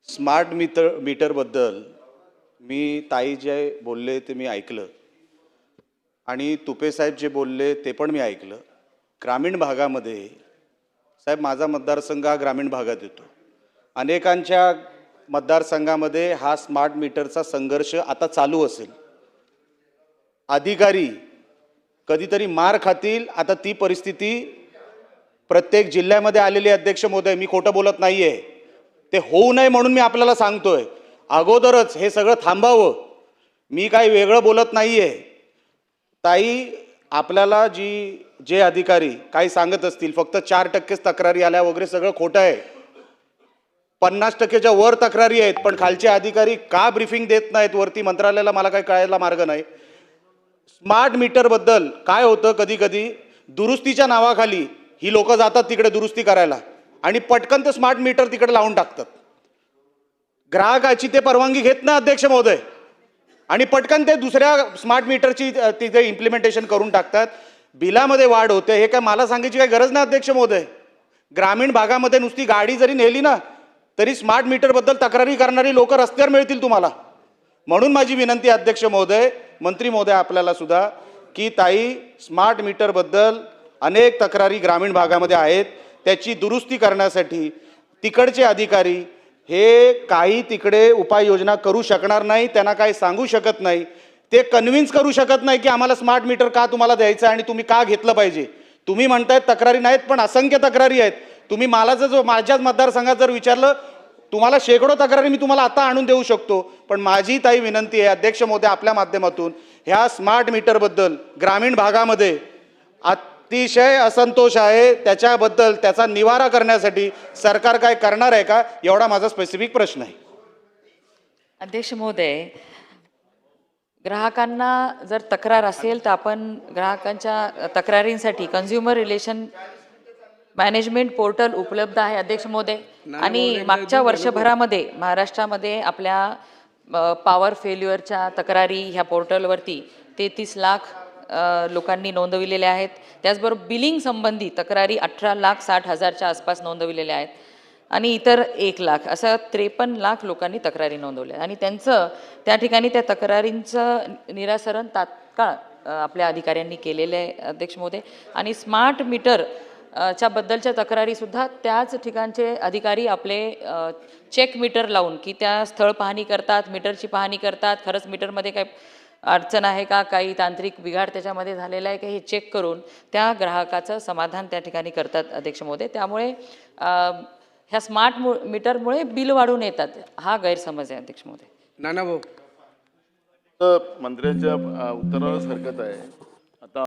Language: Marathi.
स्मार्ट मीटरबद्दल मी ताई जे बोलले ते मी ऐकलं आणि तुपे साहेब जे बोलले ते पण मी ऐकलं. ग्रामीण भागामध्ये साहेब माझा मतदारसंघ हा ग्रामीण भागात येतो. अनेकांच्या मतदारसंघामध्ये हा स्मार्ट मीटरचा संघर्ष आता चालू असेल. अधिकारी कधीतरी मार खातील, आता ती परिस्थिती प्रत्येक जिल्ह्यामध्ये आलेली. अध्यक्ष महोदय, मी खोटं बोलत नाहीये. ते होऊ नये म्हणून मी आपल्याला सांगतोय, अगोदरच हे सगळं थांबावं. मी काही वेगळं बोलत नाहीये. ताई, आपल्याला जे अधिकारी काही सांगत असतील फक्त 4% तक्रारी आल्या वगैरे सगळं खोटं आहे. 50%च्या वर तक्रारी आहेत, पण खालचे अधिकारी का ब्रीफिंग देत नाहीत वरती मंत्रालयाला मला काही कळायला मार्ग नाही. स्मार्ट मीटरबद्दल काय होतं, कधी कधी दुरुस्तीच्या नावाखाली ही लोक जातात तिकडे दुरुस्ती करायला आणि पटकन ते स्मार्ट मीटर तिकडे लावून टाकतात. ग्राहकाची ते परवानगी घेत नाही अध्यक्ष महोदय, आणि पटकन ते दुसऱ्या स्मार्ट मीटरची तिथे इम्प्लिमेंटेशन करून टाकतात. बिलामध्ये वाढ होते. हे काय मला सांगायची काही गरज नाही अध्यक्ष महोदय. ग्रामीण भागामध्ये नुसती गाडी जरी नेली ना तरी स्मार्ट मीटरबद्दल तक्रारी करणारी लोक रस्त्यावर मिळतील तुम्हाला. म्हणून माझी विनंती अध्यक्ष महोदय, मंत्री महोदय आपल्याला सुद्धा, की ताई, स्मार्ट मीटरबद्दल अनेक तक्रारी ग्रामीण भागामध्ये आहेत. त्याची दुरुस्ती करण्यासाठी तिकडचे अधिकारी हे काही तिकडे उपाययोजना करू शकणार नाही. त्यांना काही सांगू शकत नाही. ते कन्व्हिन्स करू शकत नाही की आम्हाला स्मार्ट मीटर का तुम्हाला द्यायचं आणि तुम्ही का घेतलं पाहिजे. तुम्ही म्हणतायत तक्रारी नाहीत, पण असंख्य तक्रारी आहेत. तुम्ही मला जर माझ्याच मतदारसंघात जर विचारलं, तुम्हाला शेकडो तक्रारी मी तुम्हाला आता आणून देऊ शकतो. पण माझी ताई विनंती आहे अध्यक्ष महोदय आपल्या माध्यमातून, ह्या स्मार्ट मीटरबद्दल ग्रामीण भागामध्ये अतिशय असंतोष आहे. त्याच्याबद्दल त्याचा निवारा करण्यासाठी सरकार काय करणार आहे का, एवढा माझा स्पेसिफिक प्रश्न आहे. अध्यक्ष महोदय, ग्राहकांना जर तक्रार असेल तर आपण ग्राहकांच्या तक्रारींसाठी कन्झ्युमर रिलेशन मॅनेजमेंट पोर्टल उपलब्ध आहे अध्यक्ष महोदय. आणि मागच्या वर्षभरामध्ये महाराष्ट्रामध्ये आपल्या पॉवर फेल्युअरच्या तक्रारी ह्या पोर्टलवरती 33 लाख लोकांनी नोंदविलेल्या आहेत. त्याचबरोबर बिलिंग संबंधी तक्रारी 18,60,000च्या आसपास नोंदविलेल्या आहेत आणि इतर 1 लाख, असं 53 लाख लोकांनी तक्रारी नोंदवल्या. आणि त्यांचं त्या ठिकाणी त्या तक्रारींचं निराकरण तात्काळ आपल्या अधिकाऱ्यांनी केलेलं आहे अध्यक्ष महोदय. आणि स्मार्ट मीटर च्या बद्दलच्या तक्रारीसुद्धा त्याच ठिकाणचे अधिकारी आपले चेक मीटर लावून, की त्या स्थळ पाहणी करतात, मीटरची पाहणी करतात, खरंच मीटरमध्ये काही अडचण आहे का, काही तांत्रिक बिघाड त्याच्यामध्ये झालेला आहे का, हे चेक करून त्या ग्राहकाचं समाधान त्या ठिकाणी करतात अध्यक्ष महोदय. त्यामुळे ह्या स्मार्ट मीटरमुळे बिल वाढून येतात, हा गैरसमज आहे अध्यक्ष महोदय. नाना भाऊ, मंत्र्यांच्या उत्तराला हरकत आहे. आता